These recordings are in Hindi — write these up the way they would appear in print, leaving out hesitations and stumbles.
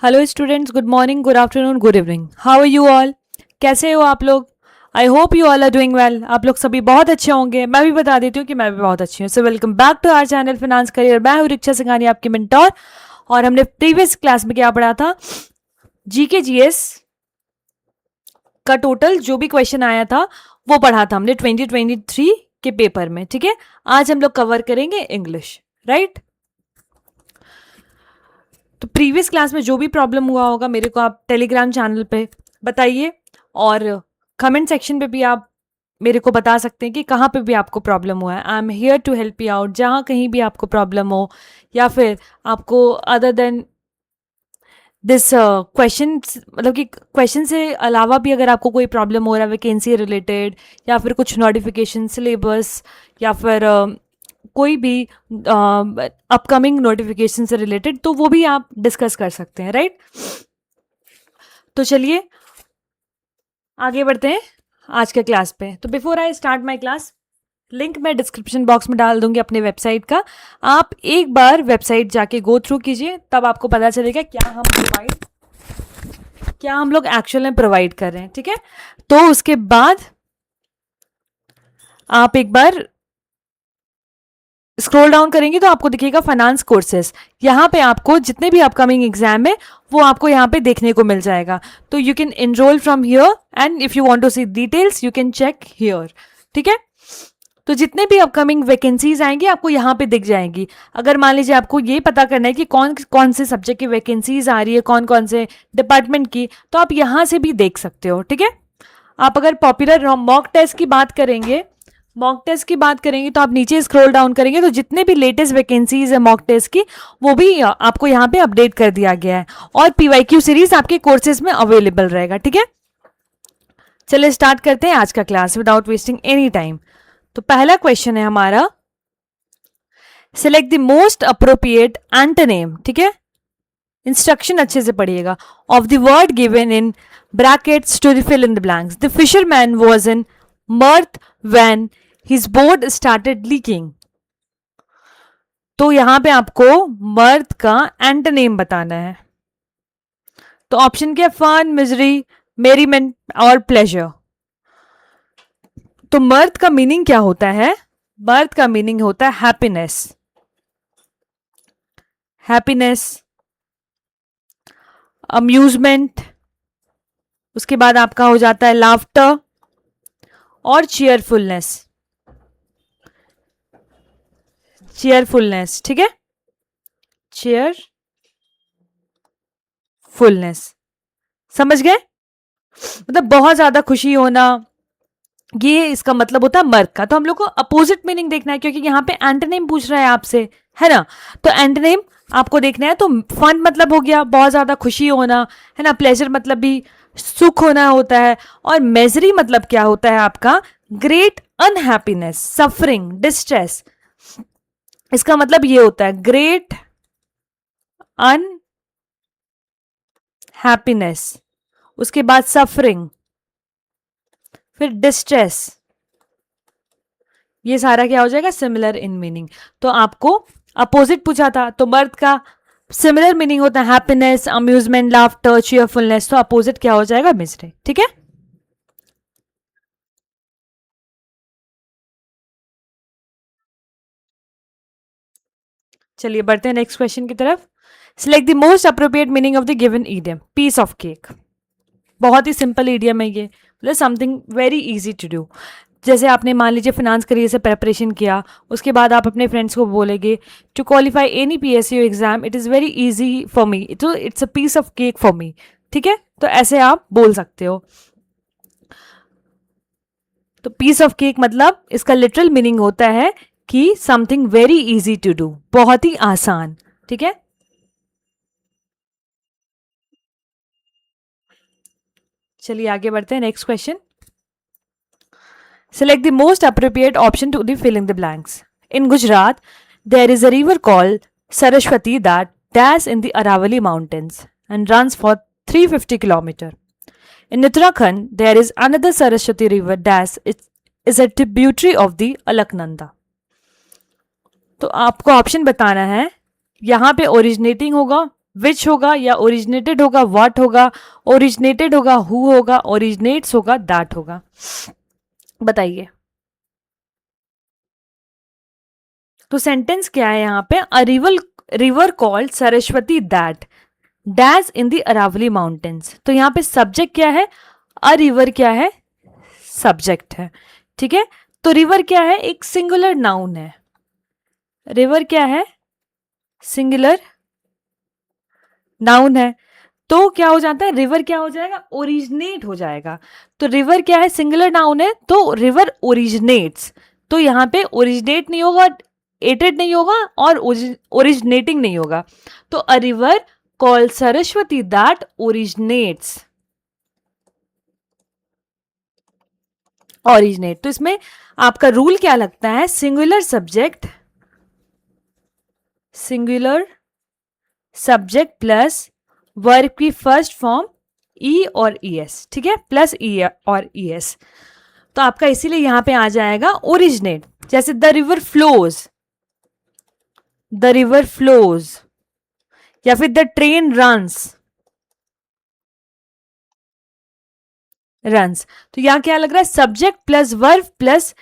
Hello students, good morning, good afternoon, good evening. How are you all? कैसे हो आप लोग? I hope you all are doing well. आप लोग सभी बहुत अच्छे होंगे। मैं भी बता देती हूँ कि मैं भी बहुत अच्छी हूँ। So welcome back to our channel finance career. मैं हूँ रिक्षा सिंघानी, आपकी मेंटोर। और हमने प्रीवियस क्लास में क्या पढ़ा था? जीके जीएस का टोटल जो भी क्वेश्चन आया था वो पढ़ा था हमने 2023 के पेपर में। ठीक है, आज हम लोग कवर करेंगे इंग्लिश, राइट? तो प्रीवियस क्लास में जो भी प्रॉब्लम हुआ होगा मेरे को आप टेलीग्राम चैनल पे बताइए, और कमेंट सेक्शन पे भी आप मेरे को बता सकते हैं कि कहाँ पे भी आपको प्रॉब्लम हुआ है। I am here to help you out. जहाँ कहीं भी आपको प्रॉब्लम हो, या फिर आपको अदर देन दिस क्वेश्चन, मतलब कि क्वेश्चन से अलावा भी अगर आपको कोई प्रॉब्लम हो रहा है वैकेंसी रिलेटेड, या फिर कुछ नोटिफिकेशन, सिलेबस, या फिर कोई भी अपकमिंग नोटिफिकेशन से रिलेटेड, तो वो भी आप डिस्कस कर सकते हैं, राइट? तो चलिए आगे बढ़ते हैं आज के क्लास पे। तो before I start my class, link मैं डिस्क्रिप्शन बॉक्स में डाल दूंगी अपने वेबसाइट का। आप एक बार वेबसाइट जाके गो थ्रू कीजिए, तब आपको पता चलेगा क्या हम लोग एक्चुअल में प्रोवाइड कर रहे हैं। ठीक है, तो उसके बाद आप एक बार स्क्रॉल डाउन करेंगे तो आपको दिखेगा फाइनेंस कोर्सेज। यहाँ पे आपको जितने भी अपकमिंग एग्जाम है वो आपको यहाँ पे देखने को मिल जाएगा। तो you can enrol from here, and if you want to see details you can check here. ठीक है, तो जितने भी अपकमिंग वैकेंसीज आएंगी आपको यहाँ पे दिख जाएंगी। अगर मान लीजिए आपको ये पता करना है कि कौन कौन से सब्जेक्ट की वैकेंसीज आ रही है, कौन कौन से डिपार्टमेंट की, तो आप यहाँ से भी देख सकते हो। ठीक है, आप अगर पॉपुलर मॉक टेस्ट की बात करेंगे, तो आप नीचे स्क्रॉल डाउन करेंगे तो जितने भी लेटेस्ट वैकेंसीज है मॉक टेस्ट की, वो भी आपको यहाँ पे अपडेट कर दिया गया है। और पीवाईक्यू सीरीज आपके कोर्सेज में अवेलेबल रहेगा। ठीक है, चलिए स्टार्ट करते हैं आज का class without wasting any time. तो पहला क्वेश्चन है हमारा, select the most appropriate antonym. ठीक है, इंस्ट्रक्शन अच्छे से पढ़िएगा। Of the word given in brackets to fill in the blanks. The fisherman was in mirth when his boat started leaking. तो यहां पे आपको मर्थ का एंटोनिम बताना है। तो ऑप्शन क्या? फन, मिजरी, मेरीमेंट और प्लेजर। तो मर्थ का मीनिंग क्या होता है? मर्थ का मीनिंग होता है हैप्पीनेस, हैप्पीनेस, अम्यूजमेंट, उसके बाद आपका हो जाता है लाफ्टर और चीयरफुलनेस, चीयरफुलनेस। ठीक है, चीयरफुलनेस, समझ गए? मतलब बहुत ज्यादा खुशी होना, ये इसका मतलब होता है मर्थ का। तो हम लोग को अपोजिट मीनिंग देखना है, क्योंकि यहाँ पे एंटोनिम पूछ रहा है आपसे, है ना? तो एंटोनिम आपको देखना है। तो फन मतलब हो गया बहुत ज्यादा खुशी होना, है ना? प्लेजर मतलब भी सुख होना होता है। और मेजरी मतलब क्या होता है आपका? Great unhappiness, suffering, distress. इसका मतलब ये होता है ग्रेट अनहैप्पीनेस, उसके बाद सफरिंग, फिर डिस्ट्रेस। ये सारा क्या हो जाएगा? Similar in meaning. तो आपको अपोजिट पूछा था, तो मर्द का सिमिलर मीनिंग होता है हैप्पीनेस, अम्यूजमेंट, लाफ्टर, चीयरफुलनेस। तो अपोजिट क्या हो जाएगा? मिजरी। ठीक है, चलिए बढ़ते हैं नेक्स्ट क्वेश्चन की तरफ। Select the most appropriate meaning of the given idiom. Piece of cake. बहुत ही सिंपल ईडियम है ये, मतलब something very easy to do. जैसे आपने मान लीजिए फिनांस करियर से प्रेपरेशन किया, उसके बाद आप अपने फ्रेंड्स को बोलेंगे to qualify any PSU exam it is very easy for me, तो it's a piece of cake for me. ठीक है, तो ऐसे आप बोल सकते हो। तो पीस ऑफ केक मतलब इसका लिटरल मीनिंग होता है कि something very easy to do, बहुत ही आसान। ठीक है, चलिए आगे बढ़ते हैं next question. Select the most appropriate option to the fill in the blanks. In Gujarat, there is a river called Saraswati that dashes in the Aravalli Mountains and runs for 350 km. In Uttarakhand, there is another Saraswati river dash is a tributary of the Alaknanda. तो आपको ऑप्शन बताना है, यहाँ पे ओरिजिनेटिंग होगा विच होगा या ओरिजिनेटेड होगा व्हाट होगा, ओरिजिनेटेड होगा हु होगा, ओरिजिनेट्स होगा दैट होगा। बताइए। तो सेंटेंस क्या है यहाँ पे, a river called Saraswati that dash in the Aravalli mountains. तो यहाँ पे सब्जेक्ट क्या है, अ रिवर क्या है, सब्जेक्ट है, ठीक है। तो रिवर क्या है, एक सिंगुलर नाउन है, रिवर क्या है, सिंगुलर नाउन है। तो क्या हो जाता है, रिवर क्या हो जाएगा, ओरिजिनेट हो जाएगा। तो रिवर क्या है, सिंगुलर नाउन है, तो रिवर ओरिजिनेट्स। तो यहाँ पे ओरिजिनेट नहीं होगा, एटेड नहीं होगा, और ओरिजिनेटिंग नहीं होगा। तो a river call Saraswati that originates, originate. तो इसमें आपका रूल क्या लगता है, singular subject, singular subject plus verb की फर्स्ट फॉर्म ई और ई एस, ठीक है, प्लस ई और ई एस। तो आपका इसीलिए यहां पे आ जाएगा ओरिजिनेट। जैसे the river flows, the river flows, या फिर द ट्रेन रन्स, रन्स। तो यहां क्या लग रहा है, subject plus verb plus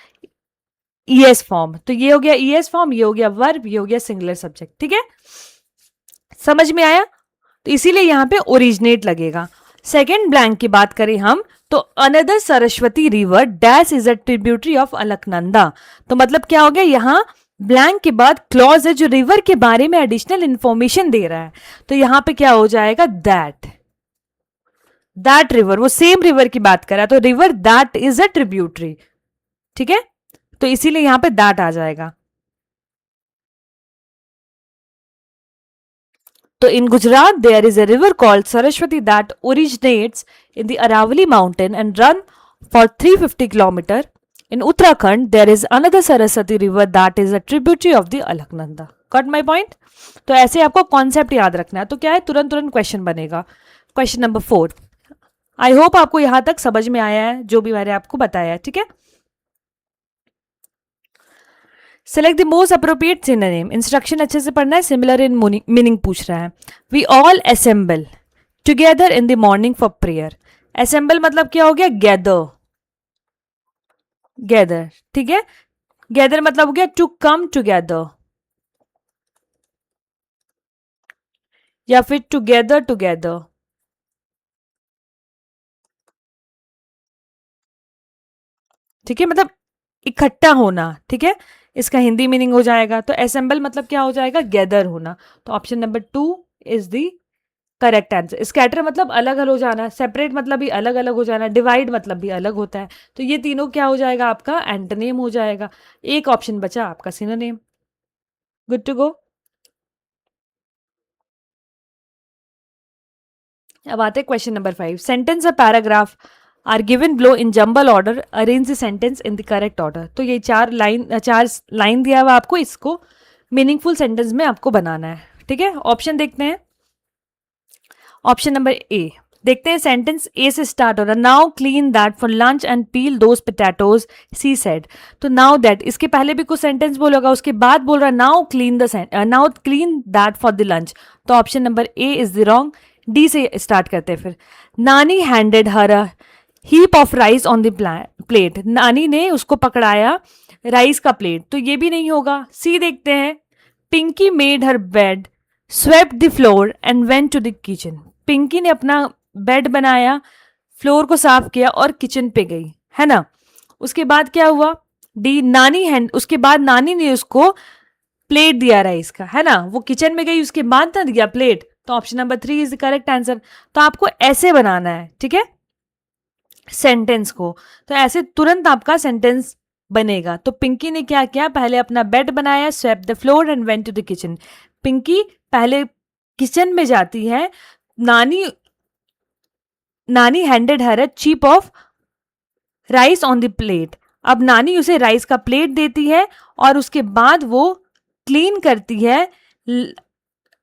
ES form. तो ये हो गया ईएस फॉर्म, ये हो गया वर्ब, ये हो गया सिंगुलर सब्जेक्ट, ठीक है, समझ में आया। तो इसीलिए यहां पे ओरिजिनेट लगेगा। सेकेंड ब्लैंक की बात करें हम, तो another Saraswati river dash is a tributary of Alaknanda. तो मतलब क्या हो गया, यहां ब्लैंक के बाद क्लॉज है जो रिवर के बारे में एडिशनल इंफॉर्मेशन दे रहा है। तो यहां पे क्या हो जाएगा, दैट रिवर, वो सेम रिवर की बात कर रहा है, तो river that is a tributary, ठीक है। तो इसीलिए यहां पे दैट आ जाएगा। तो in Gujarat, there is a river called Saraswati that originates in the Aravalli mountain and run for 350 km. In Uttarakhand, there is another Saraswati river that is a tributary of the Alaknanda. Got my point? तो ऐसे आपको कॉन्सेप्ट याद रखना है। तो क्या है, तुरंत तुरंत क्वेश्चन बनेगा। क्वेश्चन नंबर 4, आई होप आपको यहां तक समझ में आया है जो भी मैंने आपको बताया है, ठीक है। Select the most appropriate synonym, instruction अच्छे से पढ़ना है, सिमिलर इन मीनिंग पूछ रहा है। We all assemble together in the morning for prayer. Assemble मतलब क्या हो गया, गैदर, गैदर, ठीक है। गैदर मतलब हो गया टू कम टुगेदर, या फिर टुगेदर टुगेदर, ठीक है, मतलब इकट्ठा होना, ठीक है। इसका हिंदी मीनिंग हो जाएगा। तो असेंबल मतलब क्या हो जाएगा, गैदर होना। तो option number 2 is the correct answer. Scatter मतलब अलग अलग हो जाना, सेपरेट मतलब भी अलग अलग हो जाना, डिवाइड मतलब भी अलग होता है। तो ये तीनों क्या हो जाएगा, आपका एंटोनिम हो जाएगा। एक ऑप्शन बचा आपका सिनोनिम। Good to go. अब आते हैं क्वेश्चन नंबर 5। सेंटेंस और paragraph are given below in jumble order, arrange the sentence in the correct order. तो ये चार लाइन दिया हुआ आपको, इसको मीनिंगफुल सेंटेंस में आपको बनाना है, ठीक है। ऑप्शन देखते हैं। ऑप्शन नंबर ए देखते हैं, सेंटेंस ए से स्टार्ट हो रहा है, now clean that for lunch and peel those potatoes she said. तो नाउ दैट, इसके पहले भी कुछ सेंटेंस बोलेगा, उसके बाद बोल रहा है now clean that for the lunch. तो option number A is the wrong. D से स्टार्ट करते हैं फिर, नानी handed her a heap of rice on the plate. नानी ने उसको पकड़ाया राइस का प्लेट, तो ये भी नहीं होगा। सी देखते हैं, Pinky made her bed swept the floor and went to the kitchen. Pinky ने अपना बेड बनाया, फ्लोर को साफ किया और किचन पे गई, है ना। उसके बाद क्या हुआ, डी नानी हैंड, उसके बाद नानी ने उसको प्लेट दिया राइस का, है ना, वो किचन में गई उसके बाद ना दिया प्लेट। तो option number 3 is the correct answer. तो आपको ऐसे बनाना है, ठीक है, सेंटेंस को। तो ऐसे तुरंत आपका सेंटेंस बनेगा। तो पिंकी ने क्या किया, पहले अपना बेड बनाया, swept the floor and went to the kitchen. Pinky पहले किचन में जाती है, Nani Nani handed her a heap of rice on the plate. अब नानी उसे राइस का प्लेट देती है और उसके बाद वो क्लीन करती है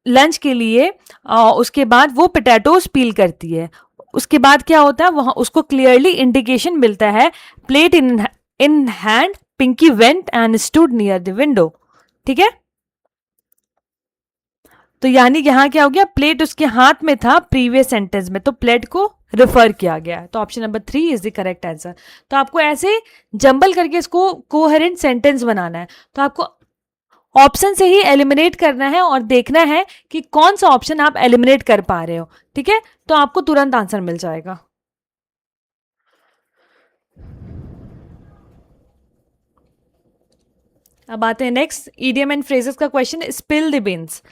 लंच के लिए, उसके बाद वो पोटैटोज पील करती है। उसके बाद क्या होता है, वहां उसको क्लियरली इंडिकेशन मिलता है, plate in hand Pinky went and stood near the window, ठीक है। तो यानी यहाँ क्या हो गया, प्लेट उसके हाथ में था प्रीवियस सेंटेंस में, तो प्लेट को रिफर किया गया है। तो option number 3 is the correct answer. तो आपको ऐसे जंबल करके इसको कोहेरेंट सेंटेंस बनाना है। तो आपको ऑप्शन से ही एलिमिनेट करना है और देखना है कि कौन सा ऑप्शन आप एलिमिनेट कर पा रहे हो, ठीक है, तो आपको तुरंत आंसर मिल जाएगा। अब आते हैं नेक्स्ट इडियम एंड फ्रेजेस का क्वेश्चन, स्पिल द बीन्स।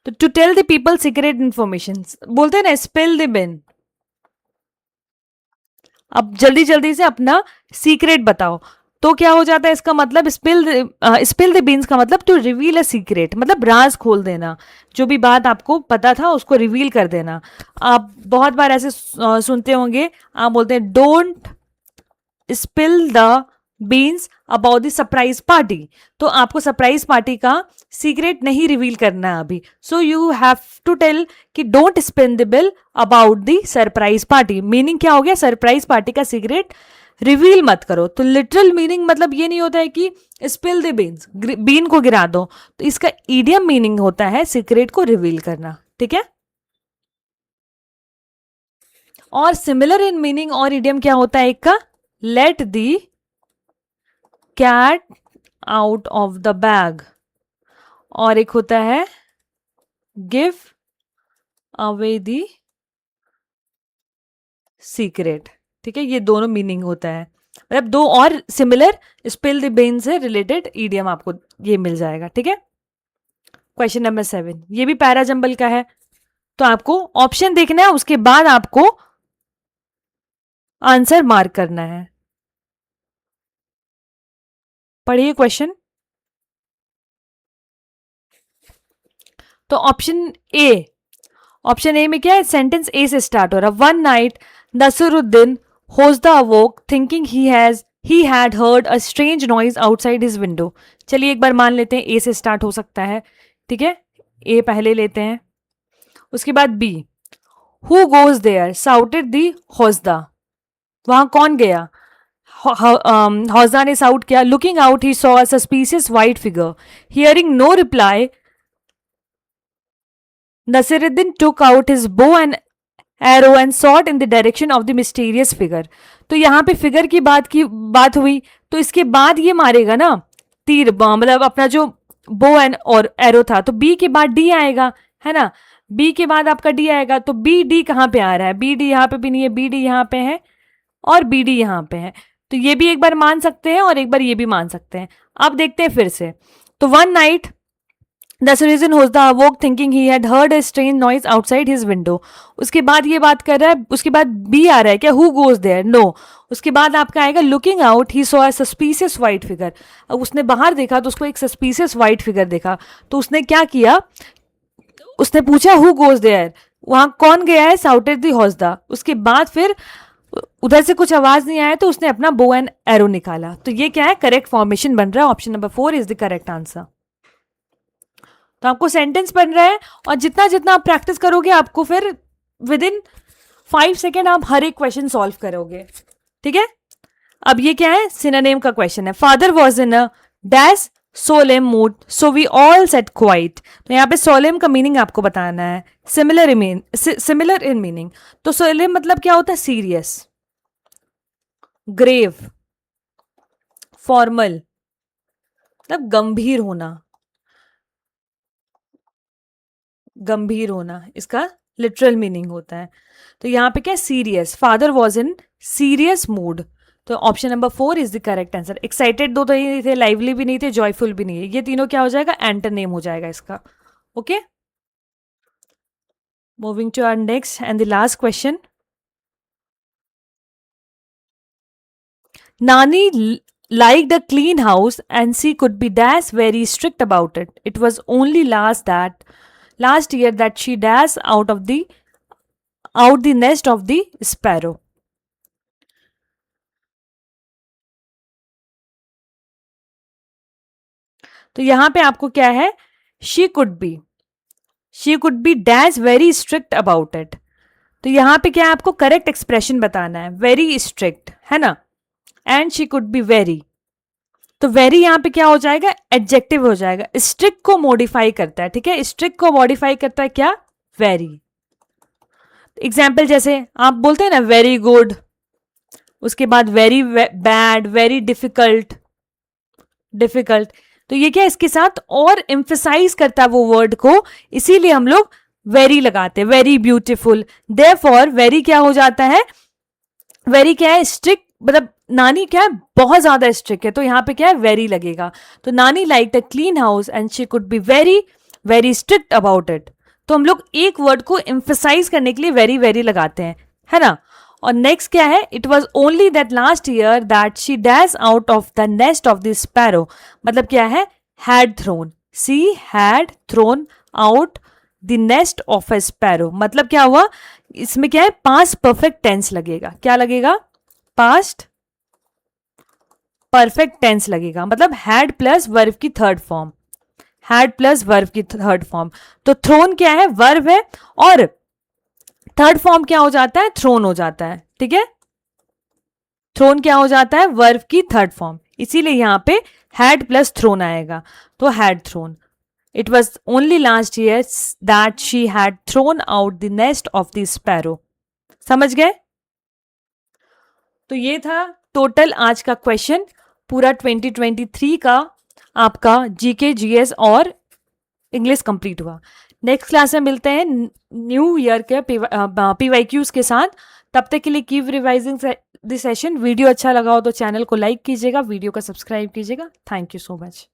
तो to tell the people secret information, बोलते हैं ना स्पिल द बिन। अब जल्दी जल्दी से अपना सीक्रेट बताओ, तो क्या हो जाता है इसका मतलब, स्पिल द बीन्स का मतलब टू रिवील अ सीक्रेट, मतलब राज खोल देना, जो भी बात आपको पता था उसको रिवील कर देना। आप बहुत बार ऐसे सुनते होंगे, आप बोलते हैं don't spill the beans about the surprise party, तो आपको सरप्राइज पार्टी का सीक्रेट नहीं रिवील करना है अभी। So you have to tell कि don't spin the bill about the surprise party. Meaning क्या हो गया, सरप्राइज पार्टी का सीक्रेट रिवील मत करो। तो लिटरल मीनिंग मतलब ये नहीं होता है कि स्पिल द बीन्स, बीन को गिरा दो, तो इसका ईडियम मीनिंग होता है सीक्रेट को रिवील करना, ठीक है। और सिमिलर इन मीनिंग और ईडियम क्या होता है एक का, let the cat out of the bag, और एक होता है गिव अवे दी सीक्रेट, ठीक है। ये दोनों मीनिंग होता है, मतलब दो और सिमिलर स्पिल द बीन से रिलेटेड ईडियम आपको ये मिल जाएगा, ठीक है। क्वेश्चन नंबर 7, ये भी पैरा जंबल का है। तो आपको ऑप्शन देखना है, उसके बाद आपको आंसर मार्क करना है। पढ़िए क्वेश्चन। तो ऑप्शन ए में क्या है, सेंटेंस ए से स्टार्ट हो रहा है। वन नाइट नसरुद्दीन होजदा awoke thinking he had heard a strange noise outside his window. चलिए एक बार मान लेते हैं ए से स्टार्ट हो सकता है, ठीक है, ए पहले लेते हैं। उसके बाद B, who goes there shouted the होजदा, वहां कौन गया, हौजा ने साउट किया। Looking out he saw a suspicious white figure, hearing no reply Nasiruddin took out his bow and arrow and shot in the direction of the mysterious figure। तो यहाँ पे फिगर की बात हुई, तो इसके बाद ये मारेगा ना तीर, मतलब अपना जो बो एंड और एरो था, तो बी के बाद डी आएगा, है ना, बी के बाद आपका डी आएगा। तो बी डी कहाँ पे आ रहा है, बी डी यहाँ पे भी नहीं है, बी डी यहाँ पे है और बी डी यहाँ पे है। तो ये भी एक बार मान सकते हैं और एक बार ये भी मान सकते हैं। अब देखते हैं फिर से। तो one night Nasiruddin Hosda awoke thinking he had heard a strange noise outside his window। उसके बाद ये बात कर रहा है, उसके बाद बी आ रहा है क्या, who goes there, no। उसके बाद आपका आएगा looking out he saw a suspicious white figure। अब उसने बाहर देखा तो उसको एक suspicious white figure देखा, तो उसने क्या किया, उसने पूछा who goes there, वहां कौन गया है, shouted the Hosda। उसके बाद फिर उधर से कुछ आवाज नहीं आया तो उसने अपना बो एंड एरो निकाला। तो ये क्या है, करेक्ट फॉर्मेशन बन रहा है। Option number 4 is the correct answer. तो आपको सेंटेंस बन रहा है, और जितना जितना आप प्रैक्टिस करोगे आपको फिर विद इन 5 सेकेंड आप हर एक क्वेश्चन सॉल्व करोगे, ठीक है। अब ये क्या है, सिनोनिम का क्वेश्चन है। Father was in a dash solemn mood so we all sat quiet. तो यहाँ पे सोलेम का मीनिंग आपको बताना है, सिमिलर इन मीनिंग। तो सोलेम मतलब क्या होता है, सीरियस, ग्रेव, फॉर्मल, मतलब गंभीर होना, इसका लिटरल मीनिंग होता है। तो यहाँ पे क्या, serious, father was in serious mood. तो option number 4 is the correct answer. Excited दो तो ये नहीं थे, लाइवली भी नहीं थे, जॉयफुल भी नहीं है, ये तीनों क्या हो जाएगा, एंटोनिम हो जाएगा इसका, okay. Moving to our next and the last question. Nani liked a clean house and she could be dash very strict about it. It was only last year that she dashed out the nest of the sparrow। तो यहां पे आपको क्या है, she could be dash very strict about it। तो यहां पे क्या है, आपको करेक्ट एक्सप्रेशन बताना है, वेरी स्ट्रिक्ट, है ना, and she could be very. तो वेरी यहाँ पे क्या हो जाएगा, एडजेक्टिव हो जाएगा, स्ट्रिक्ट को मॉडिफाई करता है, ठीक है, स्ट्रिक्ट को मॉडिफाई करता है क्या, वेरी। एग्जाम्पल जैसे आप बोलते हैं ना वेरी गुड, उसके बाद very bad, very difficult, difficult, तो ये क्या इसके साथ और एम्फेसाइज करता है वो वर्ड को, इसीलिए हम लोग वेरी लगाते हैं, वेरी ब्यूटीफुल। देयरफॉर वेरी क्या हो जाता है, वेरी क्या है, स्ट्रिक्ट, मतलब नानी क्या है, बहुत ज्यादा स्ट्रिक्ट है, तो यहाँ पे क्या है, वेरी लगेगा। तो नानी like a clean house and she could be very very strict about it. तो हम लोग एक वर्ड को एम्फेसाइज करने के लिए वेरी वेरी लगाते हैं, है ना। और नेक्स्ट क्या है, it was only that last year that she dash out of the nest of the sparrow, मतलब क्या है, had thrown, she had thrown out the nest of a sparrow, मतलब क्या हुआ, इसमें क्या है, पास्ट परफेक्ट टेंस लगेगा, क्या लगेगा, पास्ट परफेक्ट टेंस लगेगा, मतलब हैड प्लस वर्ब की third form, had plus verb की थर्ड फॉर्म। तो थ्रोन क्या है, वर्ब है, और थर्ड फॉर्म क्या हो जाता है, थ्रोन हो जाता है, ठीक है, थ्रोन क्या हो जाता है, वर्ब की थर्ड फॉर्म, इसीलिए यहां पे हैड प्लस थ्रोन आएगा, तो had thrown. It was only last year that she had thrown out the nest of the sparrow. समझ गए। तो ये था टोटल आज का क्वेश्चन, पूरा 2023 का आपका जीके जीएस और इंग्लिश कंप्लीट हुआ। नेक्स्ट क्लास में मिलते हैं न्यू ईयर के पीवाईक्यूज के साथ। तब तक के लिए keep revising this session. Video अच्छा लगा हो तो चैनल को लाइक कीजिएगा, वीडियो को सब्सक्राइब कीजिएगा। Thank you so much.